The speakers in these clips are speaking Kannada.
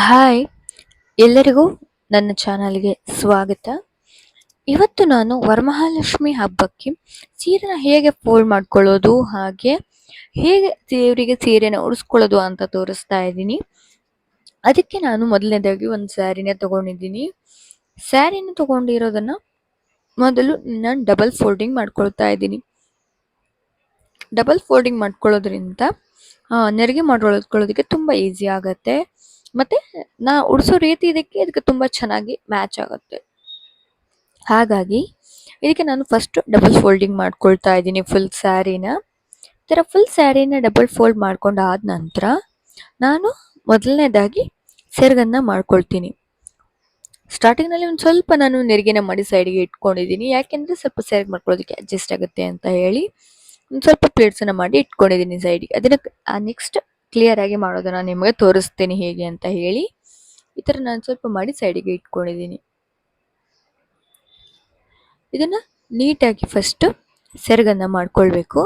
ಹಾಯ್, ಎಲ್ಲರಿಗೂ ನನ್ನ ಚಾನಲ್ಗೆ ಸ್ವಾಗತ. ಇವತ್ತು ನಾನು ವರಮಹಾಲಕ್ಷ್ಮಿ ಹಬ್ಬಕ್ಕೆ ಸೀರೆನ ಹೇಗೆ ಫೋಲ್ಡ್ ಮಾಡ್ಕೊಳ್ಳೋದು, ಹಾಗೆ ಹೇಗೆ ದೇವರಿಗೆ ಸೀರೆನ ಉಡಿಸ್ಕೊಳ್ಳೋದು ಅಂತ ತೋರಿಸ್ತಾ ಇದ್ದೀನಿ. ಅದಕ್ಕೆ ನಾನು ಮೊದಲನೇದಾಗಿ ಒಂದು ಸ್ಯಾರಿನ ತಗೊಂಡಿದ್ದೀನಿ. ಸ್ಯಾರಿನ ತಗೊಂಡಿರೋದನ್ನ ಮೊದಲು ನಾನು ಡಬಲ್ ಫೋಲ್ಡಿಂಗ್ ಮಾಡ್ಕೊಳ್ತಾ ಇದ್ದೀನಿ. ಡಬಲ್ ಫೋಲ್ಡಿಂಗ್ ಮಾಡ್ಕೊಳ್ಳೋದ್ರಿಂದ ನೆರಿಗೆ ಮಾಡ್ಕೊಳ್ಳೋದಕ್ಕೆ ತುಂಬ ಈಸಿ ಆಗುತ್ತೆ. ಮತ್ತೆ ನಾ ಉಡಿಸೋ ರೀತಿ ಇದಕ್ಕೆ ತುಂಬಾ ಚೆನ್ನಾಗಿ ಮ್ಯಾಚ್ ಆಗುತ್ತೆ. ಹಾಗಾಗಿ ಇದಕ್ಕೆ ನಾನು ಫಸ್ಟ್ ಡಬಲ್ ಫೋಲ್ಡಿಂಗ್ ಮಾಡ್ಕೊಳ್ತಾ ಇದ್ದೀನಿ ಫುಲ್ ಸ್ಯಾರಿನ. ಈ ಥರ ಫುಲ್ ಸ್ಯಾರಿನ ಡಬಲ್ ಫೋಲ್ಡ್ ಮಾಡ್ಕೊಂಡಾದ ನಂತರ ನಾನು ಮೊದಲನೇದಾಗಿ ಸೆರಗನ್ನ ಮಾಡ್ಕೊಳ್ತೀನಿ. ಸ್ಟಾರ್ಟಿಂಗ್ನಲ್ಲಿ ಒಂದು ಸ್ವಲ್ಪ ನಾನು ನೆರಿಗೆನ ಮಾಡಿ ಸೈಡ್ಗೆ ಇಟ್ಕೊಂಡಿದ್ದೀನಿ, ಯಾಕೆಂದರೆ ಸ್ವಲ್ಪ ಸೆರಗು ಮಾಡ್ಕೊಳ್ಳೋದಕ್ಕೆ ಅಡ್ಜಸ್ಟ್ ಆಗುತ್ತೆ ಅಂತ ಹೇಳಿ ಒಂದು ಸ್ವಲ್ಪ ಪ್ಲೇಟ್ಸನ್ನು ಮಾಡಿ ಇಟ್ಕೊಂಡಿದ್ದೀನಿ ಸೈಡ್ಗೆ. ಅದನ್ನು ನೆಕ್ಸ್ಟ್ ಕ್ಲಿಯರ್ ಆಗಿ ಮಾಡೋದನ್ನು ನಿಮಗೆ ತೋರಿಸ್ತೀನಿ ಹೇಗೆ ಅಂತ ಹೇಳಿ. ಈ ಥರ ನಾನು ಸ್ವಲ್ಪ ಮಾಡಿ ಸೈಡಿಗೆ ಇಟ್ಕೊಂಡಿದ್ದೀನಿ. ಇದನ್ನು ನೀಟಾಗಿ ಫಸ್ಟ್ ಸೆರಗನ್ನು ಮಾಡ್ಕೊಳ್ಬೇಕು.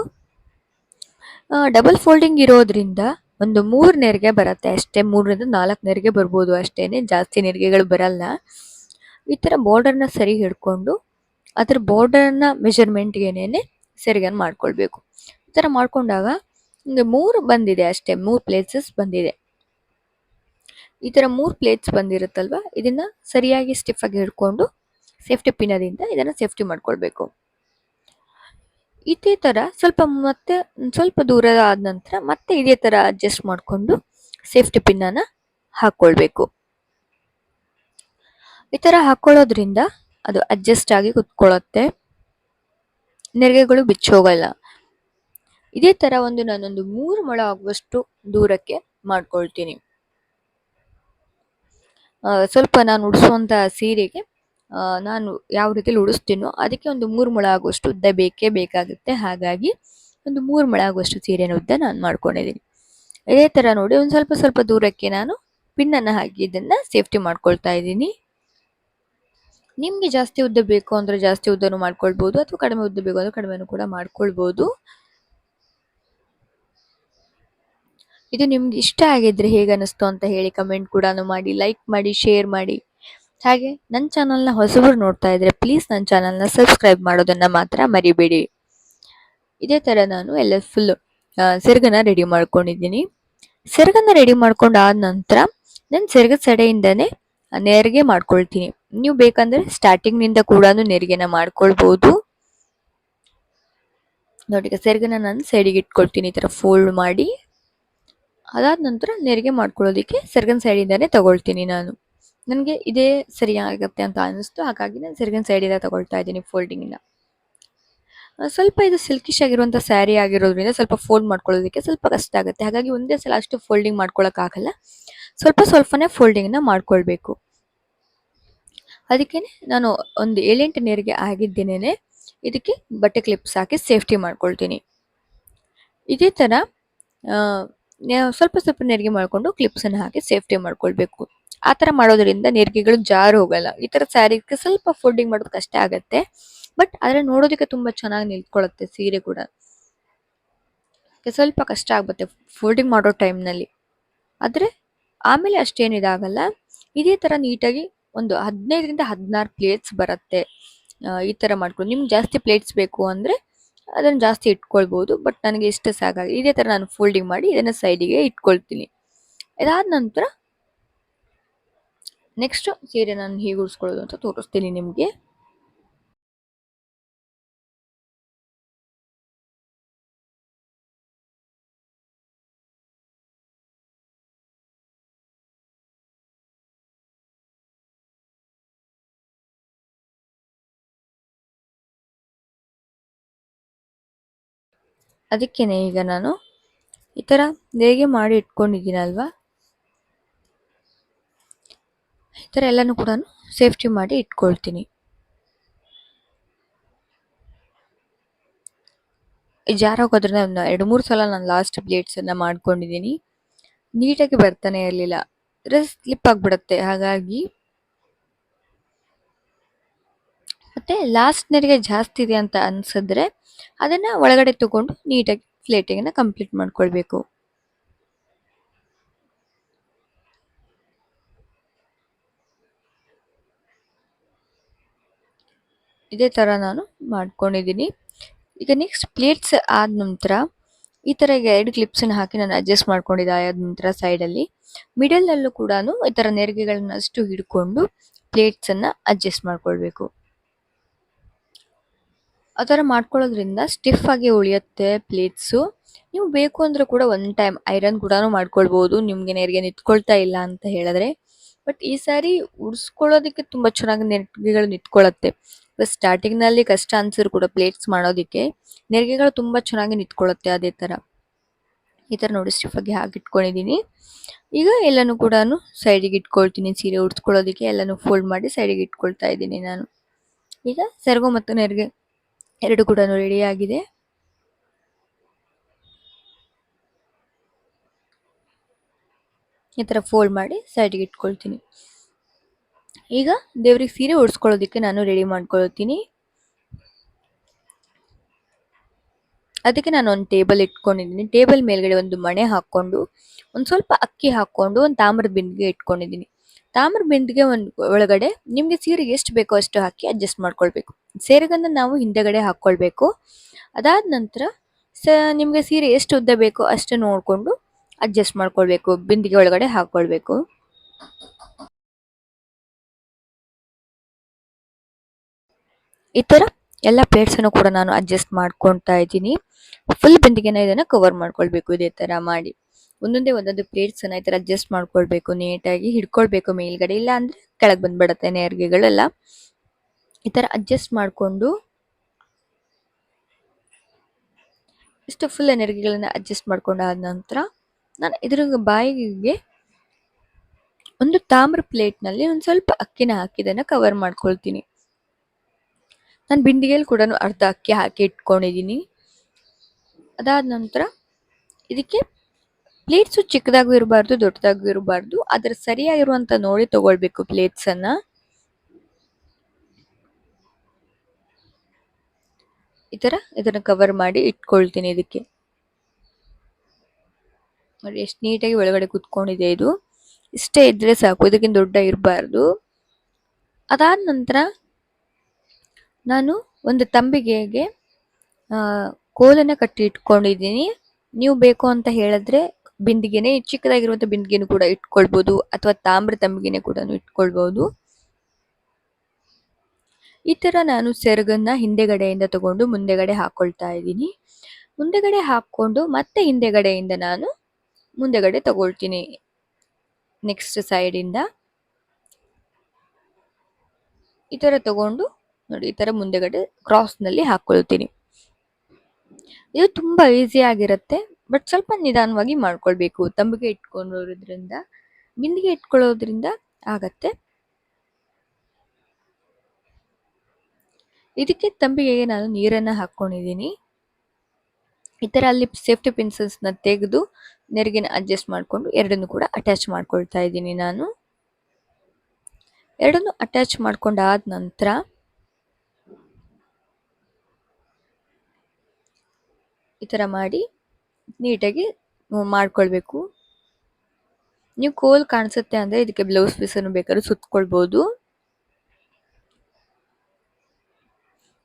ಡಬಲ್ ಫೋಲ್ಡಿಂಗ್ ಇರೋದ್ರಿಂದ ಒಂದು 3 ನೆರಿಗೆ ಬರುತ್ತೆ ಅಷ್ಟೇ, 3ರಿಂದ 4 ನೆರಿಗೆ ಬರ್ಬೋದು ಅಷ್ಟೇನೆ, ಜಾಸ್ತಿ ನೆರಿಗೆಗಳು ಬರಲ್ಲ. ಈ ಥರ ಬಾರ್ಡರ್ನ ಸರಿ ಹಿಡ್ಕೊಂಡು ಅದರ ಬಾರ್ಡರ್ನ ಮೆಜರ್ಮೆಂಟ್ಗೆನೇನೆ ಸೆರಗನ್ನು ಮಾಡ್ಕೊಳ್ಬೇಕು. ಈ ಥರ ಮಾಡ್ಕೊಂಡಾಗ ಒಂದು 3 ಬಂದಿದೆ ಅಷ್ಟೇ, 3 ಪ್ಲೇಸಸ್ ಬಂದಿದೆ. ಈ ಥರ 3 ಪ್ಲೇಟ್ಸ್ ಬಂದಿರುತ್ತಲ್ವ, ಇದನ್ನ ಸರಿಯಾಗಿ ಸ್ಟಿಫ್ ಆಗಿ ಹಿಡ್ಕೊಂಡು ಸೇಫ್ಟಿ ಪಿನ್ನದಿಂದ ಇದನ್ನು ಸೇಫ್ಟಿ ಮಾಡ್ಕೊಳ್ಬೇಕು. ಇದೇ ಥರ ಸ್ವಲ್ಪ ದೂರ ಆದ ನಂತರ ಮತ್ತೆ ಇದೇ ಥರ ಅಡ್ಜಸ್ಟ್ ಮಾಡಿಕೊಂಡು ಸೇಫ್ಟಿ ಪಿನ್ನನ್ನು ಹಾಕ್ಕೊಳ್ಬೇಕು. ಈ ಥರ ಹಾಕ್ಕೊಳ್ಳೋದ್ರಿಂದ ಅದು ಅಡ್ಜಸ್ಟ್ ಆಗಿ ಕುತ್ಕೊಳ್ಳುತ್ತೆ, ನೆರಿಗೆಗಳು ಬಿಚ್ಚೋಗಲ್ಲ. ಇದೇ ಥರ ನಾನೊಂದು 3 ಮೊಳ ಆಗುವಷ್ಟು ದೂರಕ್ಕೆ ಮಾಡ್ಕೊಳ್ತೀನಿ. ಸ್ವಲ್ಪ ನಾನು ಉಡಿಸುವಂಥ ಸೀರೆಗೆ ನಾನು ಯಾವ ರೀತಿಯಲ್ಲಿ ಉಡಿಸ್ತೀನೋ ಅದಕ್ಕೆ ಒಂದು 3 ಮೊಳ ಆಗುವಷ್ಟು ಉದ್ದ ಬೇಕಾಗುತ್ತೆ. ಹಾಗಾಗಿ ಒಂದು 3 ಮೊಳ ಆಗುವಷ್ಟು ಸೀರೆನ ಉದ್ದ ನಾನು ಮಾಡ್ಕೊಂಡಿದ್ದೀನಿ. ಇದೇ ಥರ ನೋಡಿ ಒಂದು ಸ್ವಲ್ಪ ದೂರಕ್ಕೆ ನಾನು ಪಿನ್ನನ್ನು ಹಾಕಿ ಇದನ್ನು ಸೇಫ್ಟಿ ಮಾಡ್ಕೊಳ್ತಾ ಇದ್ದೀನಿ. ನಿಮಗೆ ಜಾಸ್ತಿ ಉದ್ದ ಬೇಕು ಅಂದರೆ ಜಾಸ್ತಿ ಉದ್ದನೂ ಮಾಡ್ಕೊಳ್ಬೋದು, ಅಥವಾ ಕಡಿಮೆ ಉದ್ದ ಬೇಕು ಅಂದರೆ ಕಡಿಮೆನೂ ಕೂಡ ಮಾಡ್ಕೊಳ್ಬೋದು. ಇದು ನಿಮ್ಗೆ ಇಷ್ಟ ಆಗಿದ್ರೆ ಹೇಗೆ ಅನ್ನಿಸ್ತು ಅಂತ ಹೇಳಿ ಕಮೆಂಟ್ ಕೂಡ ಮಾಡಿ, ಲೈಕ್ ಮಾಡಿ, ಶೇರ್ ಮಾಡಿ. ಹಾಗೆ ನನ್ನ ಚಾನಲ್ನ ಹೊಸಬರು ನೋಡ್ತಾ ಇದ್ರೆ ಪ್ಲೀಸ್ ನನ್ನ ಚಾನಲ್ನ ಸಬ್ಸ್ಕ್ರೈಬ್ ಮಾಡೋದನ್ನ ಮಾತ್ರ ಮರಿಬೇಡಿ. ಇದೇ ಥರ ನಾನು ಎಲ್ಲ ಫುಲ್ ಸೆರಗನ್ನ ರೆಡಿ ಮಾಡ್ಕೊಂಡಿದ್ದೀನಿ. ಸೆರಗನ್ನ ರೆಡಿ ಮಾಡ್ಕೊಂಡಾದ ನಂತರ ನಾನು ಸೆರಗದ ಸೆಡೆಯಿಂದನೇ ನೆರಿಗೆ ಮಾಡ್ಕೊಳ್ತೀನಿ. ನೀವು ಬೇಕಂದ್ರೆ ಸ್ಟಾರ್ಟಿಂಗ್ನಿಂದ ಕೂಡ ನೆರಿಗೆನ ಮಾಡ್ಕೊಳ್ಬೋದು. ನೋಡಿ, ಸೆರಗನ್ನ ನಾನು ಸೈಡಿಗೆ ಇಟ್ಕೊಳ್ತೀನಿ ಈ ಥರ ಫೋಲ್ಡ್ ಮಾಡಿ. ಅದಾದ ನಂತರ ನೆರಿಗೆ ಮಾಡ್ಕೊಳ್ಳೋದಕ್ಕೆ ಸೆರಗನ ಸೈಡಿಂದಾನೇ ತಗೊಳ್ತೀನಿ ನಾನು. ನನಗೆ ಇದೇ ಸರಿಯಾಗುತ್ತೆ ಅಂತ ಅನ್ನಿಸ್ತು, ಹಾಗಾಗಿ ನಾನು ಸೆರಗನ ಸೈಡಿಂದ ತಗೊಳ್ತಾ ಇದ್ದೀನಿ ಫೋಲ್ಡಿಂಗಿನ. ಸ್ವಲ್ಪ ಇದು ಸಿಲ್ಕಿಶ್ ಆಗಿರುವಂಥ ಸ್ಯಾರಿ ಆಗಿರೋದ್ರಿಂದ ಸ್ವಲ್ಪ ಫೋಲ್ಡ್ ಮಾಡ್ಕೊಳ್ಳೋದಕ್ಕೆ ಸ್ವಲ್ಪ ಕಷ್ಟ ಆಗುತ್ತೆ. ಹಾಗಾಗಿ ಒಂದೇ ಸಲ ಅಷ್ಟು ಫೋಲ್ಡಿಂಗ್ ಮಾಡ್ಕೊಳಕ್ಕಾಗಲ್ಲ, ಸ್ವಲ್ಪನೇ ಫೋಲ್ಡಿಂಗ್ನ ಮಾಡ್ಕೊಳ್ಬೇಕು. ಅದಕ್ಕೆ ನಾನು ಒಂದು 7-8 ನೆರಿಗೆ ಆಗಿದ್ದೇನೆ ಇದಕ್ಕೆ ಬಟ್ಟೆ ಕ್ಲಿಪ್ಸ್ ಹಾಕಿ ಸೇಫ್ಟಿ ಮಾಡ್ಕೊಳ್ತೀನಿ. ಇದೇ ಥರ ಸ್ವಲ್ಪ ನೆರಿಗೆ ಮಾಡಿಕೊಂಡು ಕ್ಲಿಪ್ಸನ್ನು ಹಾಕಿ ಸೇಫ್ಟಿ ಮಾಡ್ಕೊಳ್ಬೇಕು. ಆ ಥರ ಮಾಡೋದ್ರಿಂದ ನೆರಿಗೆಗಳು ಜಾರು ಹೋಗಲ್ಲ. ಈ ಥರ ಸ್ಯಾರಿಗೆ ಸ್ವಲ್ಪ ಫೋಲ್ಡಿಂಗ್ ಮಾಡೋದು ಕಷ್ಟ ಆಗುತ್ತೆ, ಬಟ್ ಆದರೆ ನೋಡೋದಕ್ಕೆ ತುಂಬ ಚೆನ್ನಾಗಿ ನಿಂತ್ಕೊಳ್ಳುತ್ತೆ ಸೀರೆ ಕೂಡ. ಸ್ವಲ್ಪ ಕಷ್ಟ ಆಗುತ್ತೆ ಫೋಲ್ಡಿಂಗ್ ಮಾಡೋ ಟೈಮ್ನಲ್ಲಿ, ಆದರೆ ಆಮೇಲೆ ಅಷ್ಟೇನು ಇದಾಗಲ್ಲ. ಇದೇ ಥರ ನೀಟಾಗಿ ಒಂದು 15ರಿಂದ 16 ಪ್ಲೇಟ್ಸ್ ಬರುತ್ತೆ. ಈ ಥರ ಮಾಡ್ಕೊಂಡು ನಿಮ್ಗೆ ಜಾಸ್ತಿ ಪ್ಲೇಟ್ಸ್ ಬೇಕು ಅಂದರೆ ಅದನ್ನು ಜಾಸ್ತಿ ಇಟ್ಕೊಳ್ಬೋದು, ಬಟ್ ನನಗೆ ಇಷ್ಟ ಸಾಕಾಗಿ ಇದೇ ಥರ ನಾನು ಫೋಲ್ಡಿಂಗ್ ಮಾಡಿ ಇದನ್ನು ಸೈಡಿಗೆ ಇಟ್ಕೊಳ್ತೀನಿ. ಇದಾದ ನಂತರ ನೆಕ್ಸ್ಟ್ ಸೀರೆ ನಾನು ಹೇಗೆ ಉಡಿಸ್ಕೊಳ್ಳೋದು ಅಂತ ತೋರಿಸ್ತೀನಿ ನಿಮಗೆ. ಅದಕ್ಕೇನೆ ಈಗ ನಾನು ಈ ಥರ ನೇಯ್ಗೆ ಮಾಡಿ ಇಟ್ಕೊಂಡಿದ್ದೀನಲ್ವಾ, ಈ ಥರ ಎಲ್ಲನೂ ಕೂಡ ಸೇಫ್ಟಿ ಮಾಡಿ ಇಟ್ಕೊಳ್ತೀನಿ. ಜಾರೋಗೋದ್ರಿಂದ ಒಂದು 2-3 ಸಲ ನಾನು ಲಾಸ್ಟ್ ಪ್ಲೇಟ್ಸನ್ನು ಮಾಡ್ಕೊಂಡಿದ್ದೀನಿ. ನೀಟಾಗಿ ಬರ್ತಾನೆ ಇರಲಿಲ್ಲ, ಸ್ಲಿಪ್ ಆಗಿಬಿಡುತ್ತೆ. ಹಾಗಾಗಿ ಮತ್ತೆ ಲಾಸ್ಟ್ ನೆರಿಗೆ ಜಾಸ್ತಿ ಇದೆ ಅಂತ ಅನ್ಸಿದ್ರೆ ಅದನ್ನು ಒಳಗಡೆ ತಗೊಂಡು ನೀಟಾಗಿ ಪ್ಲೇಟಿಂಗನ್ನು ಕಂಪ್ಲೀಟ್ ಮಾಡ್ಕೊಳ್ಬೇಕು. ಇದೇ ತರ ನಾನು ಮಾಡ್ಕೊಂಡಿದ್ದೀನಿ. ಈಗ ನೆಕ್ಸ್ಟ್ ಪ್ಲೇಟ್ಸ್ ಆದ ನಂತರ ಈ ತರ ಈಗ 2 ಕ್ಲಿಪ್ಸ್ ಅನ್ನು ಹಾಕಿ ನಾನು ಅಡ್ಜಸ್ಟ್ ಮಾಡ್ಕೊಂಡಿದ್ದೆ. ಆದ ನಂತರ ಸೈಡ್ ಅಲ್ಲಿ ಮಿಡಲ್ ಅಲ್ಲೂ ಕೂಡ ಈ ತರ ನೆರಿಗೆಗಳನ್ನ ಅಷ್ಟು ಹಿಡ್ಕೊಂಡು ಪ್ಲೇಟ್ಸ್ ಅನ್ನ ಅಡ್ಜಸ್ಟ್ ಮಾಡ್ಕೊಳ್ಬೇಕು. ಆ ಥರ ಮಾಡ್ಕೊಳ್ಳೋದ್ರಿಂದ ಸ್ಟಿಫ್ ಆಗಿ ಉಳಿಯುತ್ತೆ ಪ್ಲೇಟ್ಸು. ನೀವು ಬೇಕು ಅಂದ್ರೆ ಕೂಡ ಒನ್ ಟೈಮ್ ಐರನ್ ಕೂಡ ಮಾಡ್ಕೊಳ್ಬಹುದು, ನಿಮ್ಗೆ ನೆರಿಗೆ ನಿಂತ್ಕೊಳ್ತಾ ಇಲ್ಲ ಅಂತ ಹೇಳಿದ್ರೆ. ಬಟ್ ಈ ಸಾರಿ ಉಡ್ಸ್ಕೊಳ್ಳೋದಕ್ಕೆ ತುಂಬಾ ಚೆನ್ನಾಗಿ ನೆರಿಗೆಗಳು ನಿಂತ್ಕೊಳ್ಳುತ್ತೆ. ಸ್ಟಾರ್ಟಿಂಗ್ ನಲ್ಲಿ ಕಷ್ಟ ಅನ್ಸಿದ್ರು ಕೂಡ ಪ್ಲೇಟ್ಸ್ ಮಾಡೋದಕ್ಕೆ ನೆರಿಗೆಗಳು ತುಂಬಾ ಚೆನ್ನಾಗಿ ನಿಂತ್ಕೊಳ್ಳುತ್ತೆ. ಅದೇ ತರ ಈ ತರ ನೋಡಿ ಸ್ಟಿಫ್ ಆಗಿ ಹಾಕಿಟ್ಕೊಂಡಿದೀನಿ. ಈಗ ಎಲ್ಲಾನು ಕೂಡ ಸೈಡಿಗೆ ಇಟ್ಕೊಳ್ತೀನಿ. ಸೀರೆ ಉಡ್ಸ್ಕೊಳ್ಳೋದಕ್ಕೆ ಎಲ್ಲಾನು ಫೋಲ್ಡ್ ಮಾಡಿ ಸೈಡಿಗೆ ಇಟ್ಕೊಳ್ತಾ ಇದ್ದೀನಿ ನಾನು. ಈಗ ಸೆರಗು ಮತ್ತು ನೆರಿಗೆ ಎರಡು ಕೂಡ ರೆಡಿ ಆಗಿದೆ. ಈ ತರ ಫೋಲ್ಡ್ ಮಾಡಿ ಸೈಡ್ಗೆ ಇಟ್ಕೊಳ್ತೀನಿ. ಈಗ ದೇವ್ರಿಗೆ ಸೀರೆ ಉಡ್ಸ್ಕೊಳ್ಳೋದಕ್ಕೆ ನಾನು ರೆಡಿ ಮಾಡ್ಕೊಳ್ತೀನಿ. ಅದಕ್ಕೆ ನಾನು ಒಂದು ಟೇಬಲ್ ಇಟ್ಕೊಂಡಿದ್ದೀನಿ. ಟೇಬಲ್ ಮೇಲ್ಗಡೆ ಒಂದು ಮಣೆ ಹಾಕೊಂಡು ಒಂದು ಸ್ವಲ್ಪ ಅಕ್ಕಿ ಹಾಕೊಂಡು ಒಂದು ತಾಮ್ರದ ಬಿಂದಿಗೆ ಇಟ್ಕೊಂಡಿದ್ದೀನಿ. ತಾಮ್ರ ಬಿಂದಿಗೆ ಒಳಗಡೆ ನಿಮ್ಗೆ ಸೀರೆಗೆ ಎಷ್ಟು ಬೇಕೋ ಅಷ್ಟು ಹಾಕಿ ಅಡ್ಜಸ್ಟ್ ಮಾಡ್ಕೊಳ್ಬೇಕು. ಸೆರಗನ್ನ ನಾವು ಹಿಂದೆಗಡೆ ಹಾಕೊಳ್ಬೇಕು. ಅದಾದ ನಂತರ ನಿಮ್ಗೆ ಸೀರೆ ಎಷ್ಟು ಉದ್ದ ಬೇಕೋ ಅಷ್ಟು ನೋಡ್ಕೊಂಡು ಅಡ್ಜಸ್ಟ್ ಮಾಡ್ಕೊಳ್ಬೇಕು, ಬಿಂದಿಗೆ ಒಳಗಡೆ ಹಾಕೊಳ್ಬೇಕು. ಈ ತರ ಎಲ್ಲ ಪ್ಲೇಟ್ಸ್ ಅನ್ನು ಕೂಡ ನಾನು ಅಡ್ಜಸ್ಟ್ ಮಾಡ್ಕೊಳ್ತಾ ಇದ್ದೀನಿ. ಫುಲ್ ಬಿಂದಿಗೆನ ಇದನ್ನ ಕವರ್ ಮಾಡ್ಕೊಳ್ಬೇಕು. ಇದೇ ತರ ಮಾಡಿ ಒಂದೊಂದೇ ಪ್ಲೇಟ್ಸ್ ಅನ್ನ ಈ ತರ ಅಡ್ಜಸ್ಟ್ ಮಾಡ್ಕೊಳ್ಬೇಕು, ನೀಟಾಗಿ ಹಿಡ್ಕೊಳ್ಬೇಕು ಮೇಲ್ಗಡೆ, ಇಲ್ಲ ಅಂದ್ರೆ ಕೆಳಗ್ ಬಂದ್ಬಿಡತ್ತೆ ನೆರಿಗೆಗಳೆಲ್ಲ. ಈ ತರ ಅಡ್ಜಸ್ಟ್ ಮಾಡ್ಕೊಂಡು ಇಷ್ಟು ಫುಲ್ ನೆರಿಗೆಗಳನ್ನ ಅಡ್ಜಸ್ಟ್ ಮಾಡ್ಕೊಂಡಾದ ನಂತರ ನಾನು ಇದ್ರ ಬಾಯಿಗೆ ಒಂದು ತಾಮ್ರ ಪ್ಲೇಟ್ ನಲ್ಲಿ ಒಂದು ಸ್ವಲ್ಪ ಅಕ್ಕಿನ ಹಾಕಿದನ್ನ ಕವರ್ ಮಾಡ್ಕೊಳ್ತೀನಿ. ನಾನು ಬಿಂದಿಗೆಯಲ್ಲಿ ಕೂಡ ಅರ್ಧ ಅಕ್ಕಿ ಹಾಕಿ ಇಟ್ಕೊಂಡಿದ್ದೀನಿ. ಅದಾದ ನಂತರ ಇದಕ್ಕೆ ಪ್ಲೇಟ್ಸು ಚಿಕ್ಕದಾಗೂ ಇರಬಾರ್ದು, ದೊಡ್ಡದಾಗೂ ಇರಬಾರ್ದು, ಅದ್ರ ಸರಿಯಾಗಿರುವಂತ ನೋಡಿ ತಗೊಳ್ಬೇಕು ಪ್ಲೇಟ್ಸ್ ಅನ್ನ. ಈ ತರ ಇದನ್ನ ಕವರ್ ಮಾಡಿ ಇಟ್ಕೊಳ್ತೀನಿ. ಇದಕ್ಕೆ ನೋಡಿ ಎಷ್ಟು ನೀಟಾಗಿ ಒಳಗಡೆ ಕುತ್ಕೊಂಡಿದೆ. ಇದು ಇಷ್ಟೇ ಇದ್ರೆ ಸಾಕು, ಇದಕ್ಕಿಂತ ದೊಡ್ಡ ಇರಬಾರ್ದು. ಅದಾದ ನಂತರ ನಾನು ಒಂದು ತಂಬಿಗೆಗೆ ಕೋಲನ್ನ ಕಟ್ಟಿ ಇಟ್ಕೊಂಡಿದ್ದೀನಿ. ನೀವು ಬೇಕು ಅಂತ ಹೇಳಿದ್ರೆ ಬಿಂದಿಗೆನೆ, ಚಿಕ್ಕದಾಗಿರುವಂತ ಬಿಂದಿಗೆನೂ ಕೂಡ ಇಟ್ಕೊಳ್ಬಹುದು, ಅಥವಾ ತಾಮ್ರ ತಂಬಿಗೆನೆ ಕೂಡ ಇಟ್ಕೊಳ್ಬಹುದು. ಈ ತರ ನಾನು ಸೆರಗನ್ನ ಹಿಂದೆಗಡೆಯಿಂದ ತಗೊಂಡು ಮುಂದೆಗಡೆ ಹಾಕೊಳ್ತಾ ಇದ್ದೀನಿ. ಮುಂದೆಗಡೆ ಹಾಕೊಂಡು ಮತ್ತೆ ಹಿಂದೆಗಡೆಯಿಂದ ನಾನು ಮುಂದೆಗಡೆ ತಗೊಳ್ತೀನಿ. ನೆಕ್ಸ್ಟ್ ಸೈಡ್ ಇಂದ ಈ ತರ ತಗೊಂಡು ನೋಡಿ ಈ ತರ ಮುಂದೆಗಡೆ ಕ್ರಾಸ್ ನಲ್ಲಿ ಹಾಕೊಳ್ತೀನಿ. ಇದು ತುಂಬಾ ಈಸಿ ಆಗಿರುತ್ತೆ, ಬಟ್ ಸ್ವಲ್ಪ ನಿಧಾನವಾಗಿ ಮಾಡ್ಕೊಳ್ಬೇಕು. ತಂಬಿಗೆ ಇಟ್ಕೊಳ್ಳೋದ್ರಿಂದ, ಬಿಂದಿಗೆ ಇಟ್ಕೊಳ್ಳೋದ್ರಿಂದ ಆಗತ್ತೆ. ಇದಕ್ಕೆ ತಂಬಿಗೆಗೆ ನಾನು ನೀರನ್ನ ಹಾಕೊಂಡಿದ್ದೀನಿ. ಈ ತರ ಅಲ್ಲಿ ಸೇಫ್ಟಿ ಪಿನ್ಸಸ್ ನ ತೆಗೆದು ನೆರಿಗೆನ ಅಡ್ಜಸ್ಟ್ ಮಾಡ್ಕೊಂಡು ಎರಡನ್ನು ಕೂಡ ಅಟ್ಯಾಚ್ ಮಾಡ್ಕೊಳ್ತಾ ಇದ್ದೀನಿ ನಾನು. ಎರಡನ್ನು ಅಟ್ಯಾಚ್ ಮಾಡ್ಕೊಂಡಾದ ನಂತರ ಈ ತರ ಮಾಡಿ ನೀಟಾಗಿ ಮಾಡ್ಕೊಳ್ಬೇಕು. ನೀವು ಕೋಲ್ ಕಾಣಿಸುತ್ತೆ ಅಂದ್ರೆ ಇದಕ್ಕೆ ಬ್ಲೌಸ್ ಪೀಸ್ ಅನ್ನು ಬೇಕಾದ್ರೂ ಸುತ್ಕೊಳ್ಬಹುದು.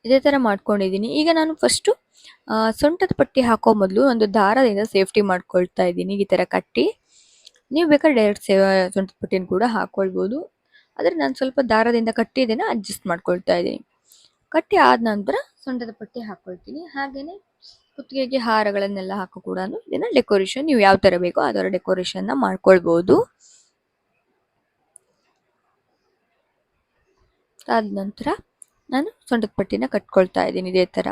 ಇದೇ ತರ ಮಾಡ್ಕೊಂಡಿದ್ದೀನಿ. ಈಗ ನಾನು ಫಸ್ಟ್ ಸೊಂಟದ ಪಟ್ಟಿ ಹಾಕೋ ಮೊದಲು ಒಂದು ದಾರದಿಂದ ಸೇಫ್ಟಿ ಮಾಡ್ಕೊಳ್ತಾ ಇದ್ದೀನಿ. ಈ ತರ ಕಟ್ಟಿ, ನೀವು ಬೇಕಾದ್ರೆ ಡೈರೆಕ್ಟ್ ಸೊಂಟದ ಪಟ್ಟಿನ ಕೂಡ ಹಾಕೊಳ್ಬಹುದು. ಆದ್ರೆ ನಾನು ಸ್ವಲ್ಪ ದಾರದಿಂದ ಕಟ್ಟಿ ಇದನ್ನ ಅಡ್ಜಸ್ಟ್ ಮಾಡ್ಕೊಳ್ತಾ ಇದ್ದೀನಿ. ಕಟ್ಟಿ ಆದ ನಂತರ ಸೊಂಟದ ಪಟ್ಟಿ ಹಾಕೊಳ್ತೀನಿ. ಹಾಗೇನೆ ಕುತ್ತಿಗೆಗೆ ಹಾರಗಳನ್ನೆಲ್ಲ ಹಾಕೋ ಕೂಡ ಇದನ್ನ ಡೆಕೋರೇಷನ್ ನೀವು ಯಾವ ತರ ಬೇಕೋ ಆ ತರ ಡೆಕೋರೇಷನ್ ಮಾಡ್ಕೊಳ್ಬಹುದು. ಆದ ನಂತರ ನಾನು ಸೊಂಟದ ಪಟ್ಟಿನ ಕಟ್ಕೊಳ್ತಾ ಇದ್ದೀನಿ ಇದೇ ತರ.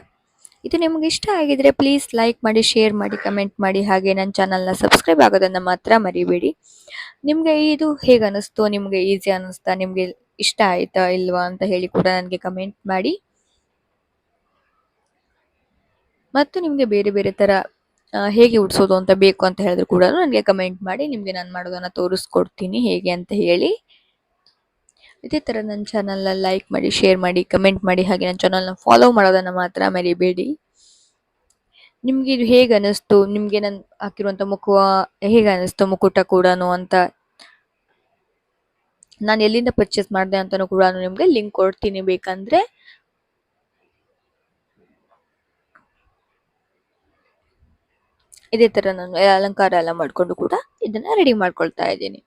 ಇದು ನಿಮ್ಗೆ ಇಷ್ಟ ಆಗಿದ್ರೆ ಪ್ಲೀಸ್ ಲೈಕ್ ಮಾಡಿ, ಶೇರ್ ಮಾಡಿ, ಕಮೆಂಟ್ ಮಾಡಿ, ಹಾಗೆ ನನ್ನ ಚಾನಲ್ನ ಸಬ್ಸ್ಕ್ರೈಬ್ ಆಗೋದನ್ನ ಮಾತ್ರ ಮರಿಬೇಡಿ. ನಿಮ್ಗೆ ಇದು ಹೇಗೆ ಅನಿಸ್ತು, ನಿಮ್ಗೆ ಈಸಿ ಅನಿಸ್ತಾ, ನಿಮ್ಗೆ ಇಷ್ಟ ಆಯ್ತಾ ಇಲ್ವಾ ಅಂತ ಹೇಳಿ ಕೂಡ ನನಗೆ ಕಮೆಂಟ್ ಮಾಡಿ. ಮತ್ತು ನಿಮ್ಗೆ ಬೇರೆ ಬೇರೆ ತರ ಹೇಗೆ ಉಡ್ಸೋದು ಅಂತ ಬೇಕು ಅಂತ ಹೇಳಿದ್ರು ಕೂಡ ನನಗೆ ಕಮೆಂಟ್ ಮಾಡಿ. ನಿಮ್ಗೆ ನಾನು ಮಾಡೋದನ್ನ ತೋರಿಸ್ಕೊಡ್ತೀನಿ ಹೇಗೆ ಅಂತ ಹೇಳಿ. ಇದೇ ತರ ನನ್ನ ಚಾನಲ್ನ ಲೈಕ್ ಮಾಡಿ, ಶೇರ್ ಮಾಡಿ, ಕಮೆಂಟ್ ಮಾಡಿ, ಹಾಗೆ ನನ್ನ ಚಾನಲ್ನ ಫಾಲೋ ಮಾಡೋದನ್ನ ಮಾತ್ರ ಮರಿಬೇಡಿ. ನಿಮ್ಗೆ ಇದು ಹೇಗೆ ಅನಿಸ್ತು, ನಿಮ್ಗೆ ನಾನು ಹಾಕಿರುವಂತ ಹೇಗೆ ಅನಿಸ್ತು, ಮುಕುಟ ಕೂಡ ಅಂತ, ನಾನು ಎಲ್ಲಿಂದ ಪರ್ಚೇಸ್ ಮಾಡಿದೆ ಅಂತಾನು ಕೂಡ ನಿಮ್ಗೆ ಲಿಂಕ್ ಕೊಡ್ತೀನಿ ಬೇಕಂದ್ರೆ. ಇದೇ ತರ ನಾನು ಅಲಂಕಾರ ಎಲ್ಲ ಮಾಡ್ಕೊಂಡು ಕೂಡ ಇದನ್ನ ರೆಡಿ ಮಾಡ್ಕೊಳ್ತಾ ಇದ್ದೀನಿ.